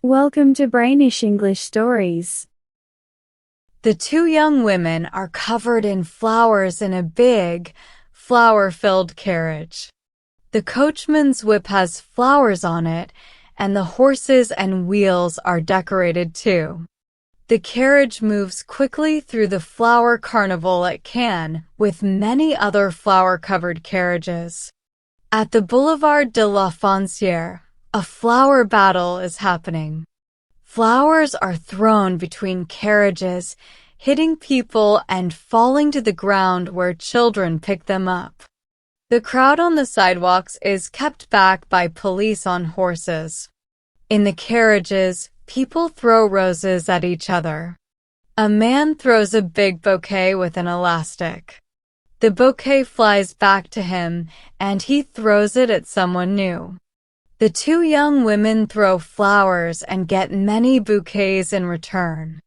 Welcome to Brainish English Stories. The two young women are covered in flowers in a big, flower-filled carriage. The coachman's whip has flowers on it, and the horses and wheels are decorated too. The carriage moves quickly through the flower carnival at Cannes with many other flower-covered carriages. At the Boulevard de la Foncière, a flower battle is happening. Flowers are thrown between carriages, hitting people and falling to the ground where children pick them up. The crowd on the sidewalks is kept back by police on horses. In the carriages, people throw roses at each other. A man throws a big bouquet with an elastic. The bouquet flies back to him, and he throws it at someone new. The two young women throw flowers and get many bouquets in return.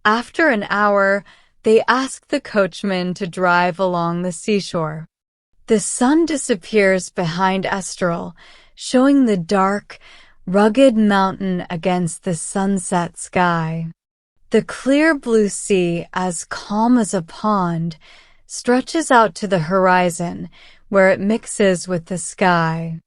After an hour, they ask the coachman to drive along the seashore. The sun disappears behind Estoril, showing the dark, rugged mountain against the sunset sky. The clear blue sea, as calm as a pond, stretches out to the horizon, where it mixes with the sky.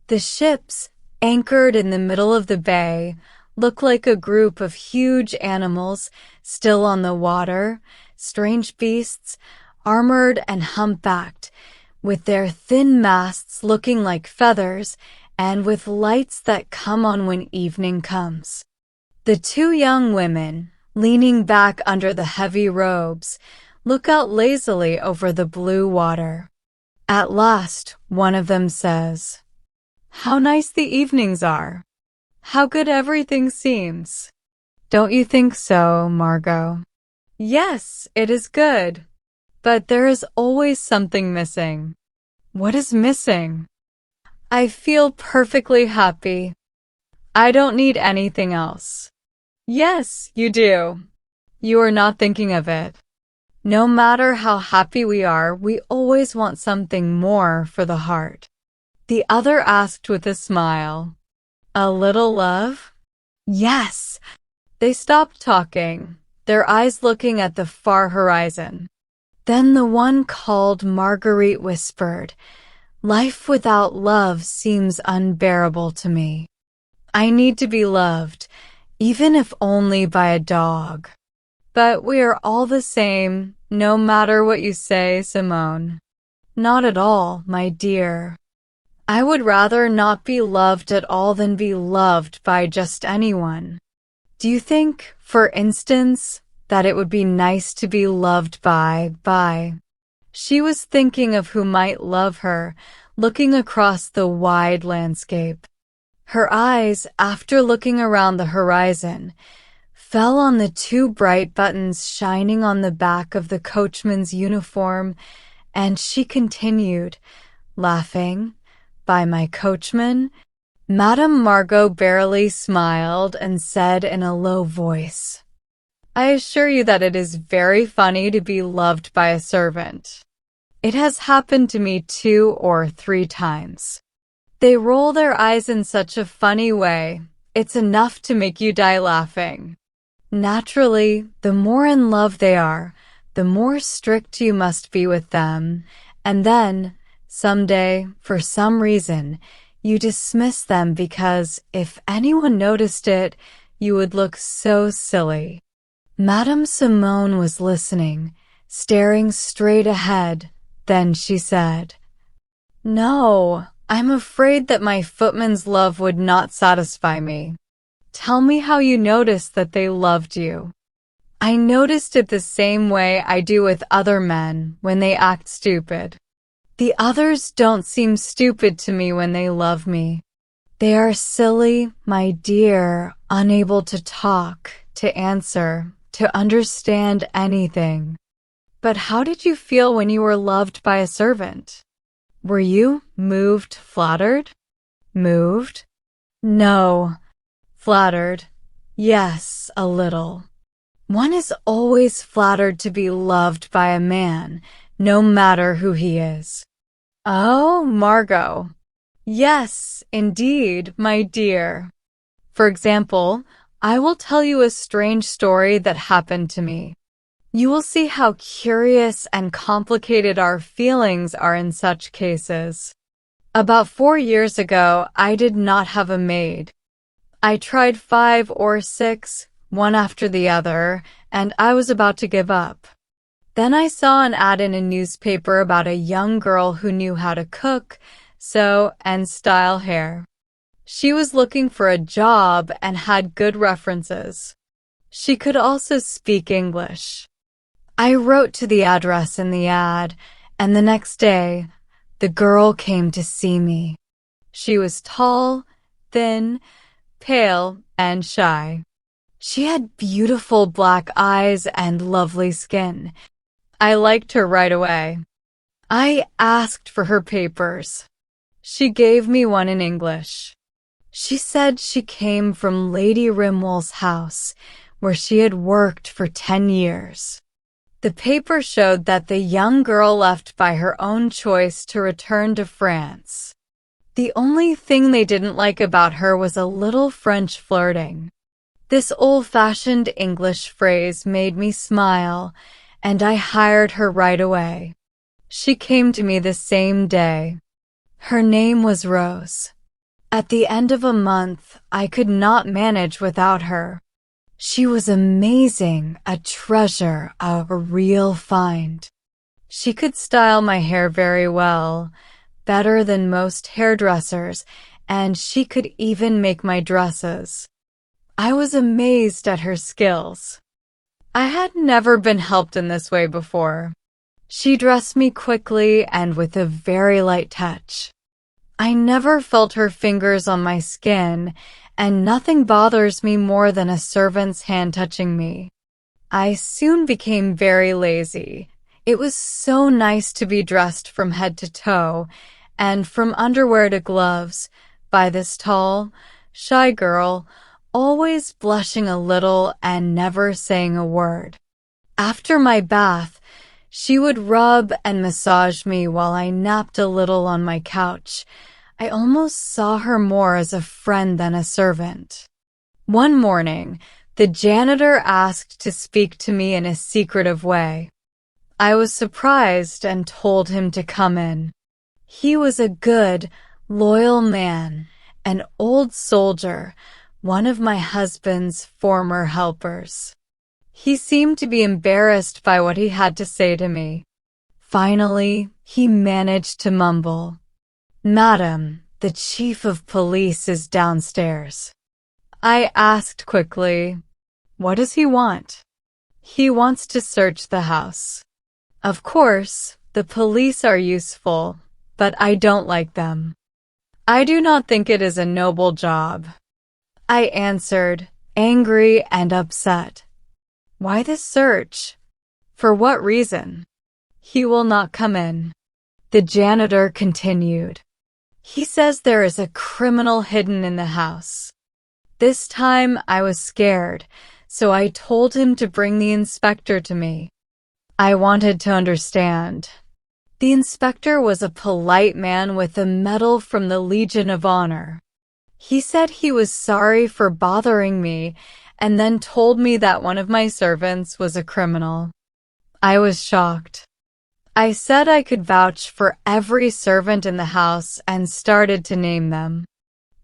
The ships, anchored in the middle of the bay, look like a group of huge animals still on the water, strange beasts, armored and humpbacked, with their thin masts looking like feathers and with lights that come on when evening comes. The two young women, leaning back under the heavy robes, look out lazily over the blue water. At last, one of them says, "How nice the evenings are. How good everything seems. Don't you think so, Margot?" "Yes, it is good. But there is always something missing." "What is missing?" "I feel perfectly happy. I don't need anything else." "Yes, you do. You are not thinking of it. No matter how happy we are, we always want something more for the heart." The other asked with a smile, "A little love?" "Yes." They stopped talking, their eyes looking at the far horizon. Then the one called Marguerite whispered, "Life without love seems unbearable to me. I need to be loved, even if only by a dog." "But we are all the same, no matter what you say, Simone." "Not at all, my dear. I would rather not be loved at all than be loved by just anyone. Do you think, for instance, that it would be nice to be loved by..." She was thinking of who might love her, looking across the wide landscape. Her eyes, after looking around the horizon, fell on the two bright buttons shining on the back of the coachman's uniform, and she continued, laughing, "By my coachman?" Madame Margot barely smiled and said in a low voice, "I assure you that it is very funny to be loved by a servant. It has happened to me 2 or 3 times. They roll their eyes in such a funny way, it's enough to make you die laughing. Naturally, the more in love they are, the more strict you must be with them, and then, someday, for some reason, you dismiss them because, if anyone noticed it, you would look so silly." Madame Simone was listening, staring straight ahead. Then she said, "No, I'm afraid that my footman's love would not satisfy me. Tell me how you noticed that they loved you." "I noticed it the same way I do with other men when they act stupid. The others don't seem stupid to me when they love me. They are silly, my dear, unable to talk, to answer, to understand anything." "But how did you feel when you were loved by a servant? Were you moved, flattered?" "Moved? No. Flattered? Yes, a little. One is always flattered to be loved by a man, no matter who he is." "Oh, Margot." "Yes, indeed, my dear. For example, I will tell you a strange story that happened to me. You will see how curious and complicated our feelings are in such cases. About 4 years ago, I did not have a maid. I tried 5 or 6, one after the other, and I was about to give up. Then I saw an ad in a newspaper about a young girl who knew how to cook, sew, and style hair. She was looking for a job and had good references. She could also speak English. I wrote to the address in the ad, and the next day, the girl came to see me. She was tall, thin, pale, and shy. She had beautiful black eyes and lovely skin. I liked her right away. I asked for her papers. She gave me one in English. She said she came from Lady Rimwell's house, where she had worked for 10 years. The paper showed that the young girl left by her own choice to return to France. The only thing they didn't like about her was a little French flirting. This old-fashioned English phrase made me smile, and I hired her right away. She came to me the same day. Her name was Rose. At the end of a month, I could not manage without her. She was amazing, a treasure, a real find. She could style my hair very well, better than most hairdressers, and she could even make my dresses. I was amazed at her skills. I had never been helped in this way before. She dressed me quickly and with a very light touch. I never felt her fingers on my skin, and nothing bothers me more than a servant's hand touching me. I soon became very lazy. It was so nice to be dressed from head to toe, and from underwear to gloves, by this tall, shy girl, always blushing a little and never saying a word. After my bath, she would rub and massage me while I napped a little on my couch. I almost saw her more as a friend than a servant. One morning, the janitor asked to speak to me in a secretive way. I was surprised and told him to come in. He was a good, loyal man, an old soldier, one of my husband's former helpers. He seemed to be embarrassed by what he had to say to me. Finally, he managed to mumble, "Madam, the chief of police is downstairs." I asked quickly, "What does he want?" "He wants to search the house." Of course, the police are useful, but I don't like them. I do not think it is a noble job. I answered, angry and upset. Why this search? For what reason? He will not come in. The janitor continued. He says there is a criminal hidden in the house. This time I was scared, so I told him to bring the inspector to me. I wanted to understand. The inspector was a polite man with a medal from the Legion of Honor. He said he was sorry for bothering me and then told me that one of my servants was a criminal. I was shocked. I said I could vouch for every servant in the house and started to name them.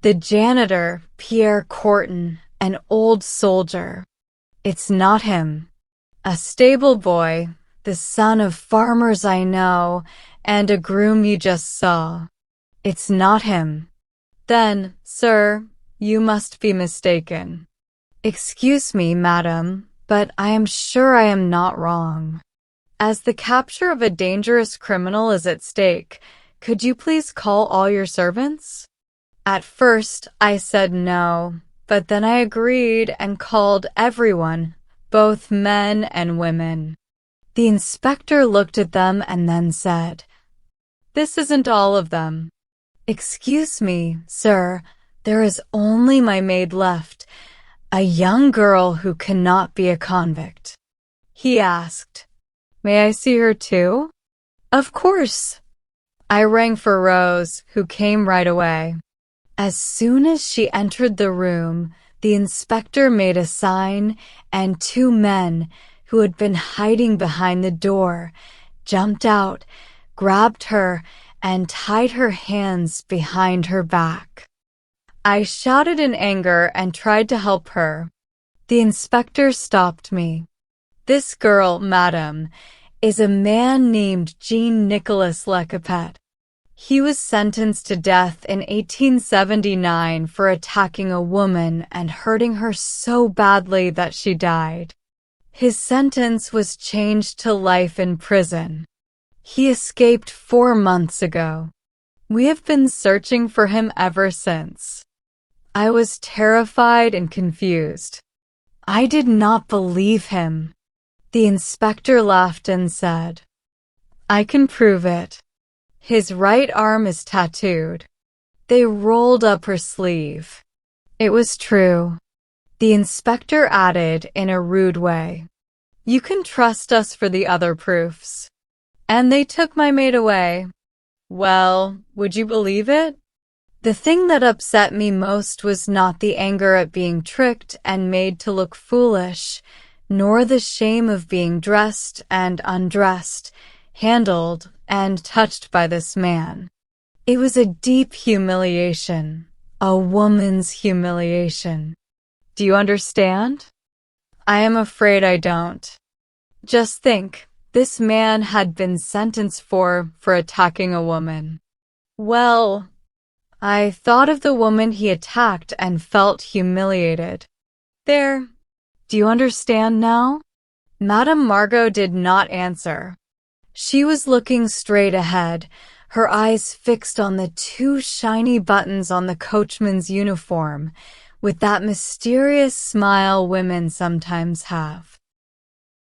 The janitor, Pierre Corton, an old soldier. It's not him. A stable boy, the son of farmers I know, and a groom you just saw. It's not him. Then, sir, you must be mistaken. Excuse me, madam, but I am sure I am not wrong. As the capture of a dangerous criminal is at stake, could you please call all your servants? At first, I said no, but then I agreed and called everyone, both men and women. The inspector looked at them and then said, "This isn't all of them." "Excuse me, sir, there is only my maid left, a young girl who cannot be a convict." He asked, "May I see her too?" "Of course." I rang for Rose, who came right away. As soon as she entered the room, the inspector made a sign, and two men, who had been hiding behind the door, jumped out, grabbed her, and tied her hands behind her back. I shouted in anger and tried to help her. The inspector stopped me. "This girl, madam, is a man named Jean-Nicolas Lecapet. He was sentenced to death in 1879 for attacking a woman and hurting her so badly that she died. His sentence was changed to life in prison. He escaped 4 months ago. We have been searching for him ever since." I was terrified and confused. I did not believe him. The inspector laughed and said, "I can prove it. His right arm is tattooed." They rolled up her sleeve. It was true. The inspector added in a rude way, "You can trust us for the other proofs." And they took my maid away. Well, would you believe it? The thing that upset me most was not the anger at being tricked and made to look foolish, nor the shame of being dressed and undressed, handled and touched by this man. It was a deep humiliation, a woman's humiliation. Do you understand? I am afraid I don't. Just think, this man had been sentenced for attacking a woman. Well, I thought of the woman he attacked and felt humiliated. There. Do you understand now? Madame Margot did not answer. She was looking straight ahead, her eyes fixed on the 2 shiny buttons on the coachman's uniform, with that mysterious smile women sometimes have.